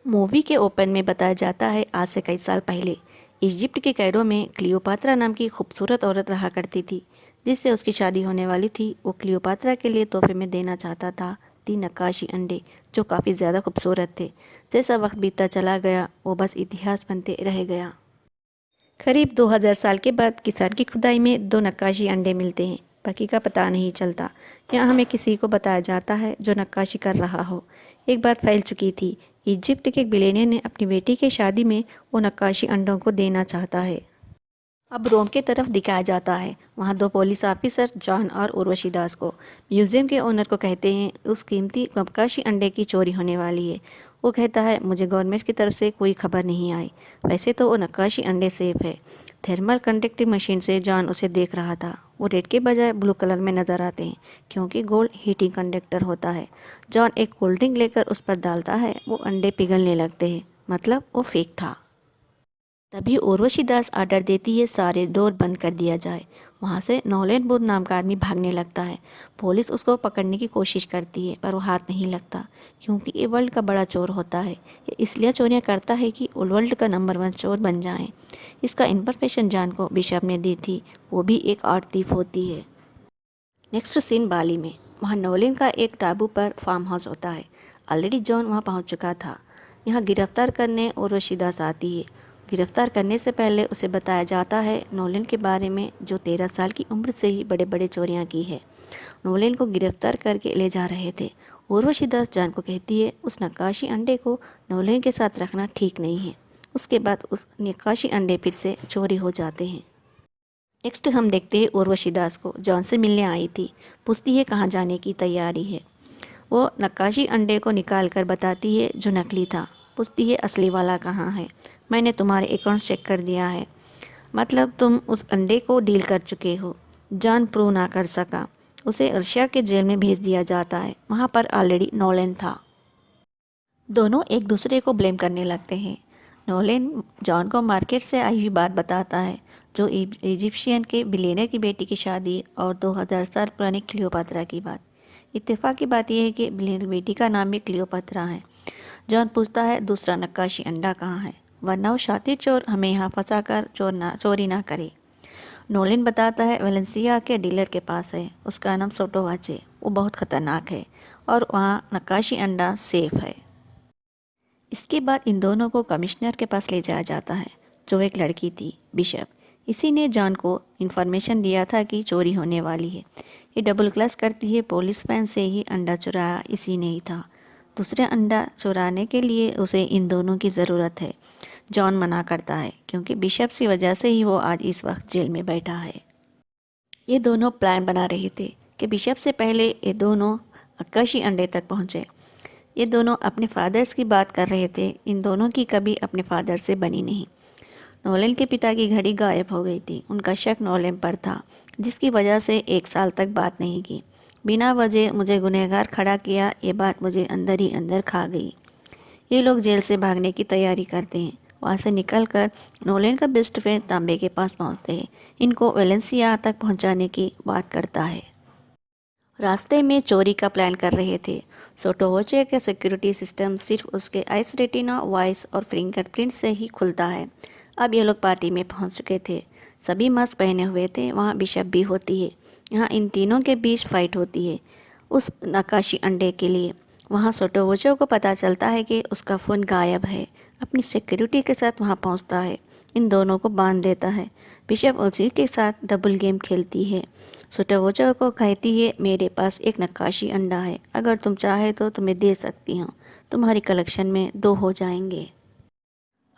Movie के open में बताया जाता है आज से कई साल पहले इजिप्ट के कैरो में क्लियोपात्रा नाम की खूबसूरत औरत रहा करती थी। जिससे उसकी शादी होने वाली थी वो क्लियोपात्रा के लिए तोहफे में देना चाहता था 3 नक्काशी अंडे जो काफ़ी ज़्यादा खूबसूरत थे। जैसा वक्त बीतता चला गया वो बस इतिहास बनते रह गया। करीब 2000 साल के बाद किसान की खुदाई में 2 नक्काशी अंडे मिलते हैं। बाकी का पता नहीं चलता। यहाँ हमें किसी को बताया जाता है जो नक्काशी कर रहा हो। एक बात फैल चुकी थी। इजिप्ट के एक बिलियनियर ने अपनी बेटी की शादी में वो नक्काशी अंडों को देना चाहता है। अब रोम की तरफ दिखाया जाता है। वहाँ 2 पुलिस ऑफिसर जॉन और उर्वशी दास को म्यूजियम के ओनर को कहते हैं उस कीमती नक्काशी अंडे की चोरी होने वाली है। वो कहता है मुझे गवर्नमेंट की तरफ से कोई खबर नहीं आई। वैसे तो वो नक्काशी अंडे सेफ है। थर्मल कंडक्टिंग मशीन से जॉन उसे देख रहा था। वो रेड के बजाय ब्लू कलर में नजर आते हैं क्योंकि गोल्ड हीटिंग कंडक्टर होता है। जॉन एक कोल्ड ड्रिंक लेकर उस पर डालता है। वो अंडे पिघलने लगते हैं। मतलब वो फेक था। तभी उर्वशी दास आर्डर देती है सारे डोर बंद कर दिया जाए। वहां से नॉलेन बुद्ध नाम का आदमी भागने लगता है। पुलिस उसको पकड़ने की कोशिश करती है पर वो हाथ नहीं लगता क्योंकि ये वर्ल्ड का बड़ा चोर होता है। ये इसलिए चोरियां करता है कि वर्ल्ड का नंबर 1 चोर बन जाए। इसका इन्फॉर्मेशन जॉन को बिशप ने दी थी। वो भी एक आर्ट थीफ होती है। नेक्स्ट सीन बाली में। वहाँ नोलिन का एक टाबू पर फार्म हाउस होता है। ऑलरेडी जॉन वहाँ पहुँच चुका था। यहाँ गिरफ्तार करने उर्वशी दास आती है। गिरफ्तार करने से पहले उसे बताया जाता है नोलिन के बारे में जो 13 साल की उम्र से ही बड़े बड़े चोरियां की है। नोलिन को गिरफ्तार करके ले जा रहे थे। उर्वशी दास जॉन को कहती है उस नक्काशी अंडे को नोलिन के साथ रखना ठीक नहीं है। उसके बाद उस नक्काशी अंडे फिर से चोरी हो जाते हैं। नेक्स्ट हम देखते हैं उर्वशी दास को जॉन से मिलने आई थी। पूछती है कहाँ जाने की तैयारी है। वो नक्काशी अंडे को निकाल कर बताती है जो नकली था। पूछती है असली वाला कहाँ है। मैंने तुम्हारे अकाउंट चेक कर दिया है। मतलब तुम उस अंडे को डील कर चुके हो। जॉन प्रूव ना कर सका। उसे रशिया के जेल में भेज दिया जाता है। वहाँ पर ऑलरेडी नोलेन था। दोनों एक दूसरे को ब्लेम करने लगते हैं। नोलेन जॉन को मार्केट से आई हुई बात बताता है जो इजिप्शियन के बिलियनर की बेटी की शादी और 2000 साल पुरानी क्लियोपात्रा की बात। इत्तेफाक की बात यह है कि बिलियनर बेटी का नाम भी क्लियोपात्रा है। जॉन पूछता है दूसरा नक्काशी अंडा कहाँ है वरना वो शातिर चोर हमें यहाँ फंसाकर चोरी ना करे। नोलिन बताता है वेलेंसिया के डीलर के पास है। उसका नाम सोटोवाचे। वो बहुत खतरनाक है और वहाँ नक्काशी अंडा सेफ है। इसके बाद इन दोनों को कमिश्नर के पास ले जाया जाता है जो एक लड़की थी बिशप। इसी ने जॉन को इन्फॉर्मेशन दिया था कि चोरी होने वाली है। ये डबल क्लास करती है पुलिस वैन से ही अंडा चुराया इसी ने ही था। दूसरे अंडा चुराने के लिए उसे इन दोनों की ज़रूरत है। जॉन मना करता है क्योंकि बिशप की वजह से ही वो आज इस वक्त जेल में बैठा है। ये दोनों प्लान बना रहे थे कि बिशप से पहले ये दोनों नक्काशी अंडे तक पहुंचे। ये दोनों अपने फादर्स की बात कर रहे थे। इन दोनों की कभी अपने फादर से बनी नहीं। नोलेन के पिता की घड़ी गायब हो गई थी। उनका शक नोलेन पर था जिसकी वजह से 1 साल तक बात नहीं की। बिना वजह मुझे गुनहगार खड़ा किया। ये बात मुझे अंदर ही अंदर खा गई। ये लोग जेल से भागने की तैयारी करते हैं। वहाँ से निकलकर नोलेन का बेस्ट फ्रेंड तांबे के पास पहुँचते हैं। इनको वेलेंसिया तक पहुँचाने की बात करता है। रास्ते में चोरी का प्लान कर रहे थे। सोटोवोचे का सिक्योरिटी सिस्टम सिर्फ उसके आइस रेटिना वॉइस और फिंगरप्रिंट से ही खुलता है। अब ये लोग पार्टी में पहुंच चुके थे। सभी मास्क पहने हुए थे। वहाँ बिशप भी होती है। यहाँ इन तीनों के बीच फाइट होती है उस नक्काशी अंडे के लिए। वहाँ सोटोवोचे को पता चलता है कि उसका फ़ोन गायब है। अपनी सिक्योरिटी के साथ वहाँ पहुँचता है। इन दोनों को बांध देता है। बिशप उसी के साथ डबल गेम खेलती है। सोटोवोचे को कहती है मेरे पास एक नक्काशी अंडा है। अगर तुम चाहे तो तुम्हें दे सकती हूँ। तुम्हारी कलेक्शन में 2 हो जाएंगे।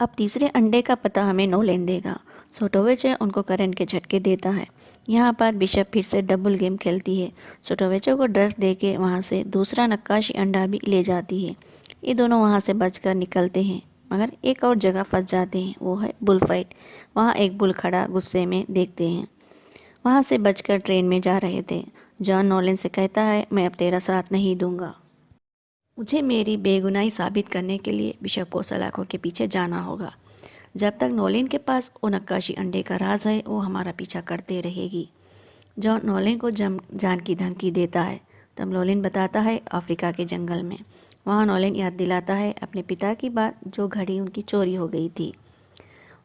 अब तीसरे अंडे का पता हमें नोलेन देगा। सोटोवेचे उनको करंट के झटके देता है। यहाँ पर बिशप फिर से डबल गेम खेलती है। सोटोवेचे को ड्रग्स देके वहाँ से दूसरा नक्काशी अंडा भी ले जाती है। ये दोनों वहाँ से बचकर निकलते हैं मगर एक और जगह फंस जाते हैं। वो है बुल फाइट। वहाँ एक बुल खड़ा गुस्से में देखते हैं। वहाँ से बचकर ट्रेन में जा रहे थे। जॉन नोलेन से कहता है मैं अब तेरा साथ नहीं दूंगा। मुझे मेरी बेगुनाही साबित करने के लिए बिशप को सलाखों के पीछे जाना होगा। जब तक नोलिन के पास वो नक्काशी अंडे का राज है वो हमारा पीछा करते रहेगी। जॉन नोलिन को जान की धमकी देता है। तब नोलिन बताता है अफ्रीका के जंगल में वहाँ नोलन याद दिलाता है अपने पिता की बात, जो घड़ी उनकी चोरी हो गई थी।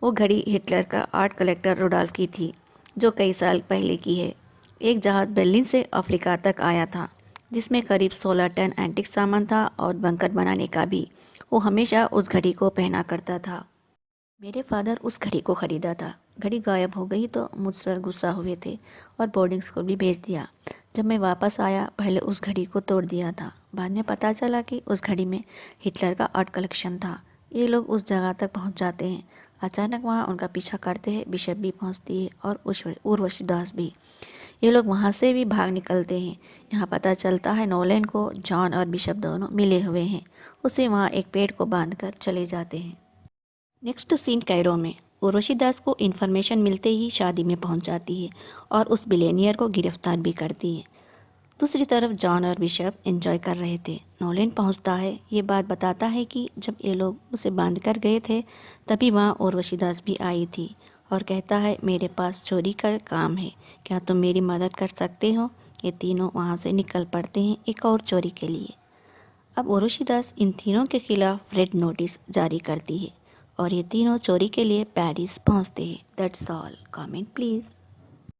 वो घड़ी हिटलर का आर्ट कलेक्टर रुडॉल्फ की थी, जो कई साल पहले की है। एक जहाज़ बर्लिन से अफ्रीका तक आया था, जिसमें करीब 16 टन एंटीक सामान था और बंकर बनाने का भी। वो हमेशा उस घड़ी को पहना करता था। मेरे फादर उस घड़ी को खरीदा था। घड़ी गायब हो गई तो मुझ पर गुस्सा हुए थे और बोर्डिंग स्कूल भी भेज दिया। जब मैं वापस आया, पहले उस घड़ी को तोड़ दिया था। बाद में पता चला कि उस घड़ी में हिटलर का आर्ट कलेक्शन था। ये लोग उस जगह तक पहुंच जाते हैं। अचानक वहां उनका पीछा करते हैं। बिशप भी पहुंचती है और उर्वशी दास भी। ये लोग वहां से भी भाग निकलते हैं। यहाँ पता चलता है नोलन को जॉन और बिशप दोनों मिले हुए हैं। उसे वहाँ एक पेड़ को बांधकर चले जाते हैं। नेक्स्ट सीन कैरो में। उर्वशी दास को इन्फॉर्मेशन मिलते ही शादी में पहुंच जाती है और उस बिलेनियर को गिरफ्तार भी करती है। दूसरी तरफ जॉन और बिशप एंजॉय कर रहे थे। नोलन पहुंचता है। ये बात बताता है कि जब ये लोग उसे बांध कर गए थे, तभी वहाँ उर्वशी दास भी आई थी और कहता है, मेरे पास चोरी का काम है, क्या तुम मेरी मदद कर सकते हो। ये तीनों वहाँ से निकल पड़ते हैं एक और चोरी के लिए। अब उर्वशी दास इन तीनों के खिलाफ रेड नोटिस जारी करती है और ये तीनों चोरी के लिए पेरिस पहुंचते हैं। That's all. Comment please.